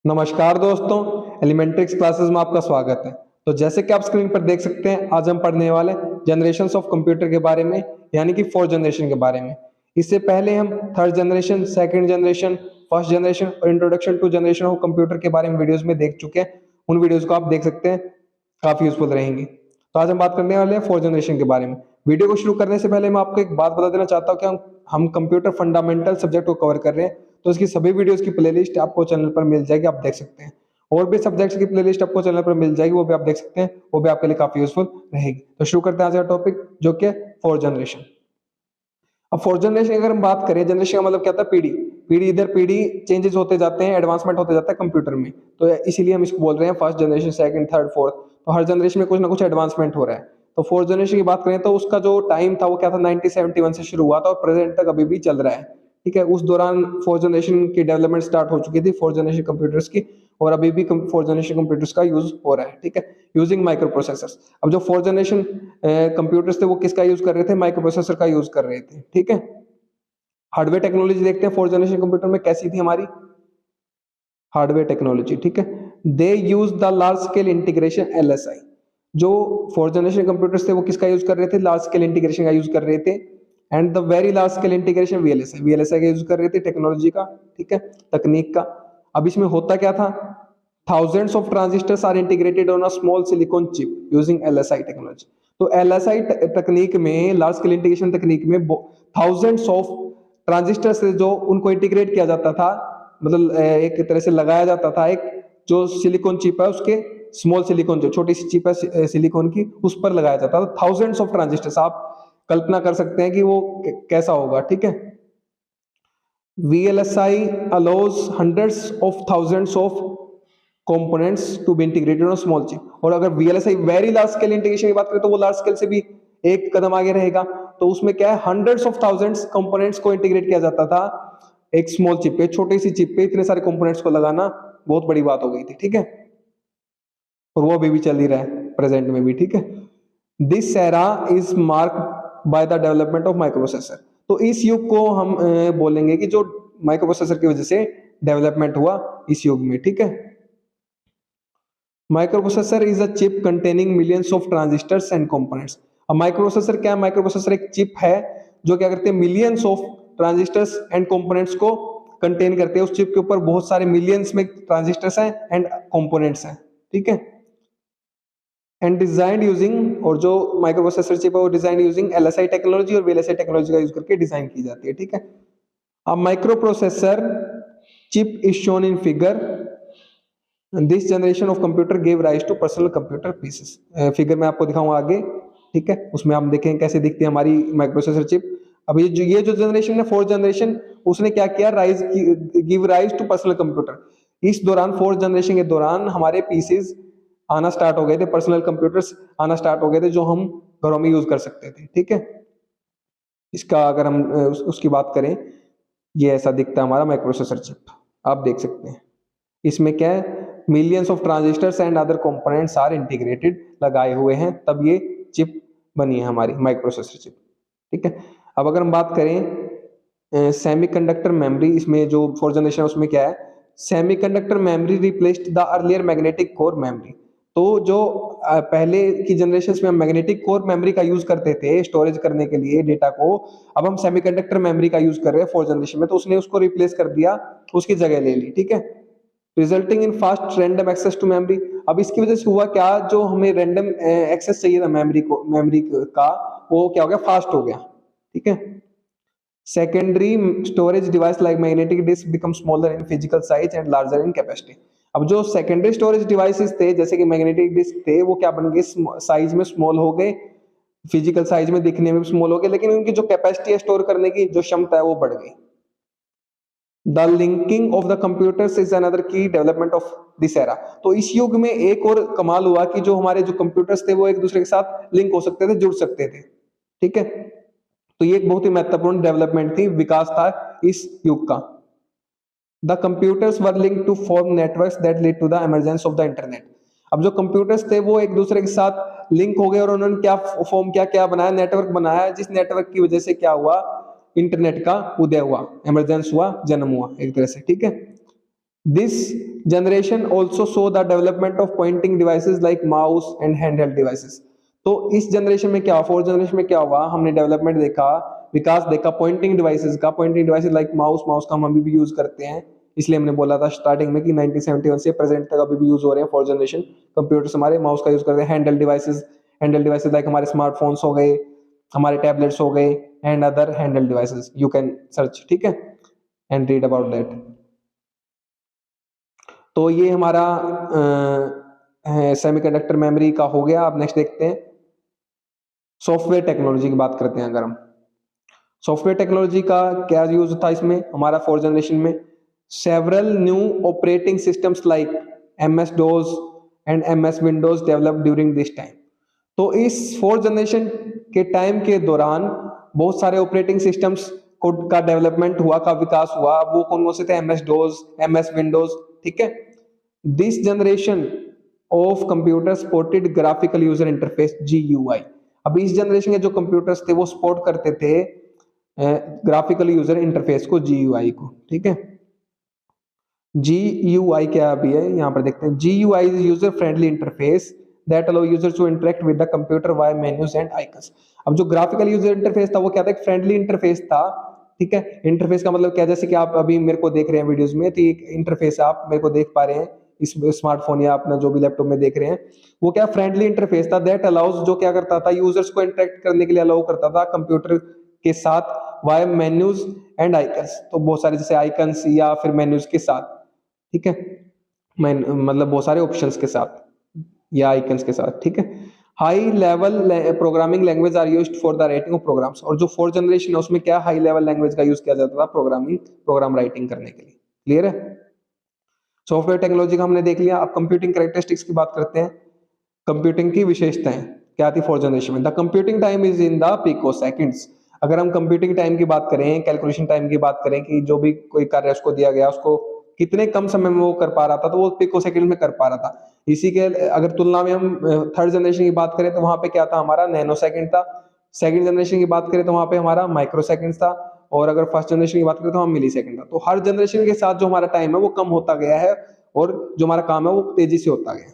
नमस्कार दोस्तों, एलिमेंट्रिक्स क्लासेस में आपका स्वागत है। तो जैसे कि आप स्क्रीन पर देख सकते हैं, आज हम पढ़ने वाले जनरेशंस ऑफ कंप्यूटर के बारे में, यानी कि 4 जनरेशन के बारे में। इससे पहले हम third generation, second generation, first generation और introduction to generation of computer के बारे में वीडियोस में देख चुके हैं। उन वीडियोस को आप देख सकते हैं, काफी यूजफुल रहेंगी। तो आज हम बात करने वाले हैं 4 जनरेशन के बारे में। वीडियो को शुरू करने से पहले मैं आपको एक बात बता देना चाहता हूँ कि हम कंप्यूटर फंडामेंटल सब्जेक्ट को कवर कर रहे हैं। तो इसकी सभी वीडियोस की प्लेलिस्ट आपको चैनल पर मिल जाएगी, आप देख सकते हैं। और भी सब्जेक्ट्स की प्लेलिस्ट आपको चैनल पर मिल जाएगी, वो भी आप देख सकते हैं, वो भी आपके लिए काफी यूजफुल रहेगी। तो शुरू करते हैं आज का टॉपिक, जो कि 4 जनरेशन। अब 4 जनरेशन अगर हम बात करें, जनरेशन का मतलब क्या था? पीढ़ी। पीढ़ी इधर पीढ़ी चेंजेस होते जाते हैं, एडवांसमेंट होते जाता है कंप्यूटर में। तो इसीलिए हम इसको बोल रहे हैं first generation, second, third, fourth. तो हर जनरेशन में कुछ ना कुछ एडवांसमेंट हो रहा है। तो फोर्थ जनरेशन की बात करें तो उसका जो टाइम था वो क्या था, 1971 से शुरू हुआ था और प्रेजेंट तक अभी भी चल रहा है। ठीक है, उस दौरान फोर्थ जनरेशन की डेवलपमेंट स्टार्ट हो चुकी थी, फोर्थ जनरेशन कंप्यूटर्स की। और अभी भी फोर्थ जनरेशन कंप्यूटर्स का यूज हो रहा है। ठीक है, यूजिंग माइक्रो प्रोसेसर्स। अब जो फोर्थ जनरेशन कंप्यूटर्स थे वो किसका यूज कर रहे थे? माइक्रो प्रोसेसर का यूज कर रहे थे। ठीक है, हार्डवेयर टेक्नोलॉजी देखते हैं फोर्थ जनरेशन कंप्यूटर में कैसी थी हमारी हार्डवेयर टेक्नोलॉजी। ठीक है, they use the large scale integration, LSI। जो फोर्थ जनरेशन कंप्यूटर्स थे वो किसका यूज कर रहे थे? लार्ज स्केल इंटीग्रेशन का यूज कर रहे थे। And the very large scale integration, VLSI का यूज कर रहे थे, टेक्नोलॉजी का। ठीक है, तकनीक का। अब इसमें होता क्या था? thousands of transistors are integrated on a small silicon chip using LSI technology. तो LSI तकनीक में, लार्ज स्केल इंटीग्रेशन तकनीक में, thousands ऑफ ट्रांजिस्टर से जो उनको इंटीग्रेट किया जाता था, मतलब एक तरह से लगाया जाता था, एक जो सिलिकॉन चिप है उसके, स्मॉल सिलिकॉन, जो छोटी सी चिप है सिलिकॉन की, उस पर लगाया जाता था। थाउजेंड्स ऑफ ट्रांजिस्टर्स, आप कल्पना कर सकते हैं कि वो कैसा होगा। ठीक है, VLSI allows hundreds of thousands of components to be integrated on a small chip। और अगर VLSI very large scale integration की बात करें तो वो लार्ज स्केल से भी एक कदम आगे रहेगा। तो उसमें क्या है, हंड्रेड्स ऑफ थाउजेंड्स कंपोनेंट्स को इंटीग्रेट किया जाता था एक स्मॉल चिप पे, छोटी सी चिप पे इतने सारे कंपोनेंट्स को लगाना बहुत बड़ी बात हो गई थी। ठीक है, और वो अभी भी चल ही रहा है प्रेजेंट में भी। ठीक है, this era is marked by the development of microprocessor. तो इस युग को हम बोलेंगे कि जो माइक्रोप्रोसेसर की वजह से डेवलपमेंट हुआ इस युग में। ठीक है, microprocessor is a chip containing millions of transistors and components. अब माइक्रोप्रोसेसर क्या है? माइक्रोप्रोसेसर एक चिप है जो क्या करते हैं, millions of transistors and components को कंटेन करते हैं। उस चिप के ऊपर बहुत सारे मिलियंस में ट्रांजिस्टर्स हैं एंड कंपोनेंट्स हैं। ठीक है, एंड डिजाइन यूजिंग, और जो माइक्रोप्रोसेसर चिप है वो डिजाइन यूजिंग LSI टेक्नोलॉजी और VLSI टेक्नोलॉजी का यूज करके डिजाइन की जाती है। ठीक है, अब microprocessor chip is shown in figure. This generation of computer give rise to personal computer PCs. Figure में आपको दिखाऊंगा आगे। ठीक है, उसमें आप देखें कैसे दिखती है हमारी माइक्रोप्रोसेसर चिप। अब ये जो जनरेशन है, फोर्थ जनरेशन, उसने क्या किया? Give rise to personal computer. इस दौरान, फोर्थ जनरेशन के दौरान, हमारे पीसेस आना स्टार्ट हो गए थे, पर्सनल कंप्यूटर्स आना स्टार्ट हो गए थे जो हम घरों में यूज कर सकते थे। ठीक है, इसका अगर हम उसकी बात करें, ये ऐसा दिखता है हमारा माइक्रोप्रोसेसर चिप, आप देख सकते हैं। इसमें क्या है, millions of transistors and other components are integrated लगाए हुए हैं, तब ये चिप बनी है हमारी माइक्रोप्रोसेसर चिप। ठीक है, अब अगर हम बात करें सेमीकंडक्टर मेमोरी, इसमें जो फोर्थ जनरेशन है उसमें क्या है, semiconductor memory replaced the earlier magnetic core memory. तो जो पहले की जनरेशन में हम मैग्नेटिक कोर मेमोरी का यूज करते थे स्टोरेज करने के लिए डेटा को, अब हम सेमीकंडक्टर मेमोरी का यूज कर रहे हैं फोर्थ जनरेशन में। तो उसने उसको रिप्लेस कर दिया, उसकी जगह ले ली। ठीक है, resulting in fast random access to memory. अब इसकी वजह से हुआ क्या, जो हमें रैंडम एक्सेस चाहिए था मेमोरी का, वो क्या हो गया, फास्ट हो गया। ठीक है, secondary storage device like magnetic disk become smaller in physical size and larger in capacity. अब जो सेकेंडरी स्टोरेज डिवाइसेस थे, जैसे कि मैग्नेटिक डिस्क थे, वो क्या बन गए, साइज में स्मॉल हो गए, फिजिकल साइज में दिखने में स्मॉल हो गए, लेकिन उनकी जो कैपेसिटी है स्टोर करने की, जो क्षमता है, वो बढ़ गई। The linking of the computers is another की डेवलपमेंट ऑफ दिस एरा। तो इस युग में एक और कमाल हुआ कि जो हमारे जो कंप्यूटर्स थे वो एक दूसरे के साथ लिंक हो सकते थे, जुड़ सकते थे। ठीक है, तो ये एक बहुत ही महत्वपूर्ण डेवलपमेंट थी, विकास था इस युग का। The computers were link to form networks that lead to the emergence of the internet. अब जो कंप्यूटर्स थे वो एक दूसरे के साथ लिंक हो गए और उन्होंने क्या फॉर्म, क्या क्या बनाया, नेटवर्क बनाया, जिस नेटवर्क की वजह से क्या हुआ, इंटरनेट का उदय हुआ, इमरजेंस हुआ, जन्म हुआ एक तरह से। ठीक है, this generation also saw the development of pointing devices like mouse and handheld devices. तो इस जनरेशन में क्या, फोर्थ जनरेशन में क्या हुआ, हमने डेवलपमेंट देखा, विकास देखा पॉइंटिंग डिवाइसेस का। Pointing devices like mouse, mouse का हम अभी भी यूज करते हैं, इसलिए हमने बोला था स्टार्टिंग में कि 1971 से प्रेजेंट तक अभी भी यूज हो रहे हैं फोर्थ जनरेशन कंप्यूटर्स हमारे, माउस का यूज करते हैं। हैंडल डिवाइसेस लाइक हमारे स्मार्टफोन्स हो गए, हमारे टैबलेट्स हो गए, and other handle devices you can search, ठीक है, एंड रीड अबाउट दैट। तो ये हमारा सेमीकंडक्टर मेमोरी का हो गया। अब नेक्स्ट देखते हैं सॉफ्टवेयर टेक्नोलॉजी की बात करते हैं। अगर हम सॉफ्टवेयर टेक्नोलॉजी का क्या यूज था इसमें हमारा फोर्थ जनरेशन में, several new operating systems like MS dose and MS Windows develop during this time. तो इस फोर्थ जनरेशन के टाइम के दौरान बहुत सारे ऑपरेटिंग सिस्टम्स का डेवलपमेंट हुआ, का विकास हुआ। वो कौन कौन से थे, MS डोज, MS विंडोज, ठीक है। This generation of computer supported graphical user interface GUI। अब इस जनरेशन के जो कंप्यूटर्स थे वो सपोर्ट करते थे ग्राफिकल यूजर इंटरफेस को, GUI को, ठीक है। GUI क्या भी है यहाँ पर देखते हैं। GUI is user friendly interface that allow users to interact with the computer via menus and icons. अब जो ग्राफिकल यूजर इंटरफेस था वो क्या था, एक फ्रेंडली इंटरफेस था, ठीक है। इंटरफेस का मतलब क्या, जैसे कि आप अभी मेरे को देख रहे हैं वीडियोस में, तो एक इंटरफेस आप मेरे को देख पा रहे हैं इस स्मार्टफोन या अपना जो भी लैपटॉप में देख रहे हैं, वो क्या फ्रेंडली इंटरफेस था दैट अलाउज, जो क्या करता था, यूजर्स को इंटरेक्ट करने के लिए अलाउ करता था कंप्यूटर के साथ वाया मेन्यूज एंड आइकन्स। तो बहुत सारे जैसे आइकन्स या फिर मेन्यूज के साथ, ठीक है, मतलब बहुत सारे ऑप्शंस के साथ या आइकन्स के साथ, ठीक है। High level programming language are used for the writing of programs. और जो फोर्थ जनरेशन है उसमें क्या हाई लेवल लैंग्वेज का यूज किया जाता था प्रोग्राम राइटिंग करने के लिए। क्लियर है, सॉफ्टवेयर टेक्नोलॉजी का हमने देख लिया। अब कंप्यूटिंग कैरेक्टरिस्टिक्स की बात करते हैं। कंप्यूटिंग की विशेषताएं क्या थी फोर्थ जनरेशन में, the computing time is in the picoseconds. अगर हम कंप्यूटिंग टाइम की बात करें, कैलकुलेशन टाइम की बात करें कि जो भी कोई कार्य उसको दिया गया उसको कितने कम समय में वो कर पा रहा था, तो वो पिको सेकंड में कर पा रहा था। इसी के अगर तुलना में हम थर्ड जनरेशन की बात करें तो वहां पे क्या था, हमारा नैनो सेकंड था। सेकंड जनरेशन की बात करें तो वहां पे हमारा माइक्रो सेकंड था, और अगर फर्स्ट जनरेशन की बात करें तो हम मिली सेकंड था। तो हर जनरेशन के साथ जो हमारा टाइम है वो कम होता गया है, और जो हमारा काम है वो तेजी से होता गया।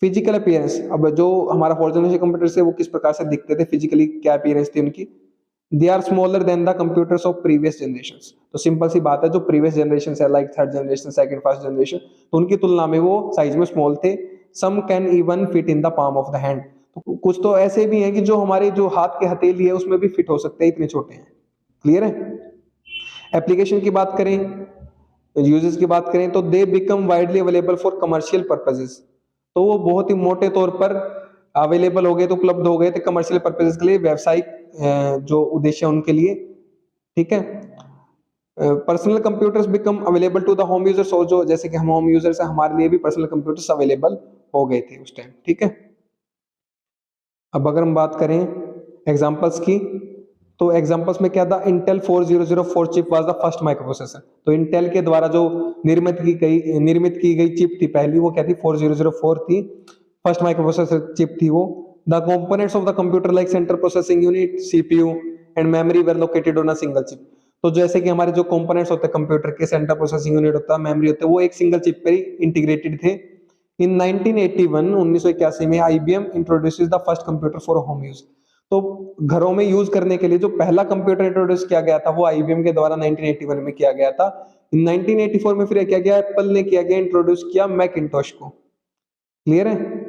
फिजिकल अपीयरेंस, अब जो हमारा फोर्थ जनरेशन कंप्यूटर से वो किस प्रकार से दिखते थे, फिजिकली क्या अपीयरेंस थी उनकी, they are smaller than the computers of previous generation. तो सिंपल सी बात है, जो प्रीवियस जनरेशन है like third generation, second, first generation, तो उनकी तुलना में वो साइज में स्मॉल थे। Some can even fit in the palm of the hand. तो कुछ तो ऐसे भी हैं कि जो हमारे जो हाथ के हथेली है उसमें भी फिट हो सकते हैं, इतने छोटे हैं। क्लियर है। एप्लीकेशन की बात करें, यूजेस की बात करें, तो they become widely available for commercial purposes. तो वो बहुत ही मोटे तौर पर अवेलेबल हो गए, तो उपलब्ध हो गए थे कमर्शियल पर्पसेस के लिए, व्यावसायिक जो उद्देश्य उनके लिए, ठीक है। Personal computers become available to the home users, और जो जैसे कि हम होम यूजर्स हैं हमारे लिए भी पर्सनल कंप्यूटर्स अवेलेबल हो गए थे उस टाइम, ठीक है। अब अगर हम बात करें एग्जांपल्स की, तो एग्जांपल्स में क्या था, Intel 4004 chip was the first microprocessor. तो इंटेल के द्वारा जो निर्मित की गई चिप थी पहली, वो क्या थी, 4004 थी, फर्स्ट माइक्रोप्रोसेसर चिप थी वो। The components of the computer like central processing unit, CPU and memory were located on a single chip. तो जैसे कि हमारे जो कंपोनेंट्स होते हैं कंप्यूटर के, सेंट्रल प्रोसेसिंग यूनिट होता है, मेमोरी होता है, वो एक सिंगल चिप पर ही इंटीग्रेटेड थे। इन 1981 में IBM introduces the first computer for home use. तो घरों में यूज करने के लिए जो पहला कंप्यूटर इंट्रोड्यूस किया गया था वो IBM के द्वारा 1981 में किया गया था। इन 1984 में फिर क्या किया, एप्पल ने किया गया, इंट्रोड्यूस किया मैकिंटोश को। क्लियर है,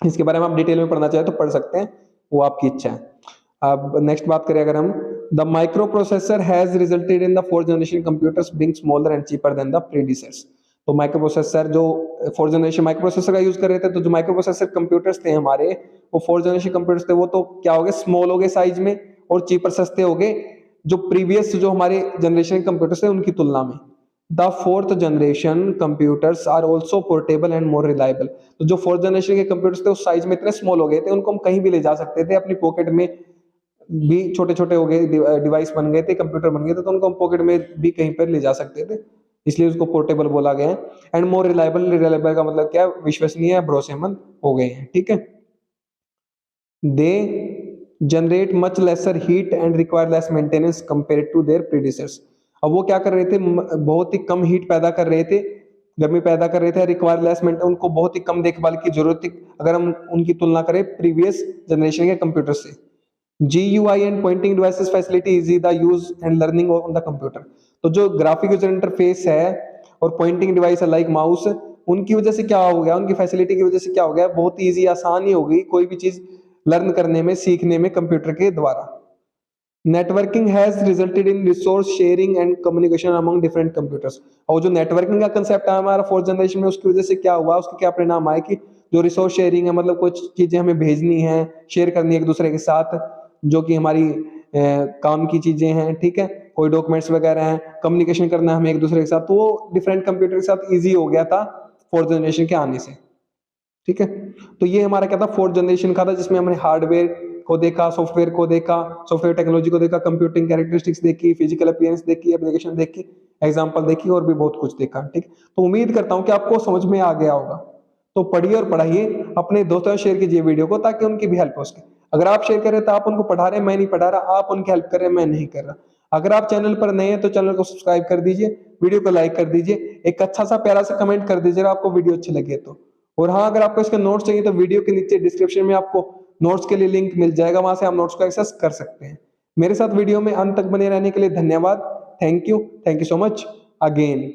इसके बारे में आप डिटेल में पढ़ना चाहे तो पढ़ सकते हैं, वो आपकी इच्छा है। अब नेक्स्ट बात करें अगर हम, the micro processor has resulted in the fourth generation computers being smaller and cheaper than the predecessors. तो माइक्रो प्रोसेसर जो फोर्थ जनरेशन माइक्रो प्रोसेसर का यूज कर रहे थे, तो जो माइक्रो प्रोसेसर कंप्यूटर्स थे हमारे, वो फोर्थ जनरेशन कंप्यूटर्स थे, वो तो क्या हो गए, स्मॉल हो गए साइज में, और चीपर सस्ते हो गए, जो प्रीवियस जो हमारे जनरेशन कंप्यूटर्स थे उनकी तुलना में। The fourth generation computers are also portable and more reliable. तो जो फोर्थ जनरेशन के कंप्यूटर्स थे उस साइज में इतने स्मॉल हो गए थे, उनको हम कहीं भी ले जा सकते थे, अपनी पॉकेट में भी छोटे छोटे हो गए, डिवाइस बन गए थे, कंप्यूटर बन गए थे, तो उनको हम पॉकेट में भी कहीं पर ले जा सकते थे, इसलिए उसको पोर्टेबल बोला गया है। एंड मोर रिलायबल, रिलायबल का मतलब क्या है, विश्वसनीय, भरोसेमंद हो गए हैं, ठीक है। They generate much lesser heat and require less maintenance compare to their predecessors. अब वो क्या कर रहे थे, बहुत ही कम हीट पैदा कर रहे थे गर्मी पैदा कर रहे थे, रिक्वायर लेस मेंटेन, उनको बहुत ही कम देखभाल की जरूरत थी अगर हम उनकी तुलना करें प्रीवियस जनरेशन के कंप्यूटर से। GUI and Poynting devices facility easy the use and learning on the computer. तो जो ग्राफिक यूजर इंटरफेस है और पॉइंटिंग डिवाइस है लाइक माउस, उनकी वजह से क्या हो गया, उनकी फैसिलिटी की वजह से क्या हो गया, बहुत ईजी आसान ही हो गई कोई भी चीज लर्न करने में, सीखने में कंप्यूटर के द्वारा। Networking has resulted in resource sharing and communication among different computers. और जो नेटवर्किंग का कंसेप्ट है हमारा फोर्थ जनरेशन में, उसकी वजह से क्या हुआ, उसके क्या परिणाम आए कि जो रिसोर्स शेयरिंग है, मतलब कुछ चीजें हमें भेजनी है, शेयर करनी है एक दूसरे के साथ, जो कि हमारी काम की चीजें हैं, ठीक है, कोई डॉक्यूमेंट्स वगैरह हैं, कम्युनिकेशन करना है हमें एक दूसरे के साथ, तो वो डिफरेंट कंप्यूटर के साथ ईजी हो गया था फोर्थ जनरेशन के आने से, ठीक है। तो ये हमारा क्या था, फोर्थ जनरेशन का था, जिसमें हमने हार्डवेयर को देखा, सॉफ्टवेयर को देखा, सॉफ्टवेयर टेक्नोलॉजी को देखा, कंप्यूटिंग कैरेक्टरिस्टिक्स देखी, फिजिकल अपीयरेंस देखी, एप्लीकेशन देखी, एग्जांपल देखी, और भी बहुत कुछ देखा, ठीक। तो उम्मीद करता हूं कि आपको समझ में आ गया होगा। तो पढ़िए और पढ़ाइए, अपने दोस्तों से शेयर कीजिए वीडियो को, ताकि उनकी भी हेल्प हो सके। अगर आप शेयर कर रहे हैं तो आप उनको पढ़ा रहे हैं, मैं नहीं पढ़ा रहा, आप उनकी हेल्प कर रहे हैं, मैं नहीं कर रहा। अगर आप चैनल पर नए हैं तो चैनल को सब्सक्राइब कर दीजिए, वीडियो को लाइक कर दीजिए, एक अच्छा सा प्यारा सा कमेंट कर दीजिएगा आपको वीडियो अच्छी लगे तो। और हाँ, अगर आपको इसके नोट्स चाहिए तो वीडियो के नीचे डिस्क्रिप्शन में आपको नोट्स के लिए लिंक मिल जाएगा, वहां से आप नोट्स को एक्सेस कर सकते हैं। मेरे साथ वीडियो में अंत तक बने रहने के लिए धन्यवाद। Thank you so much again.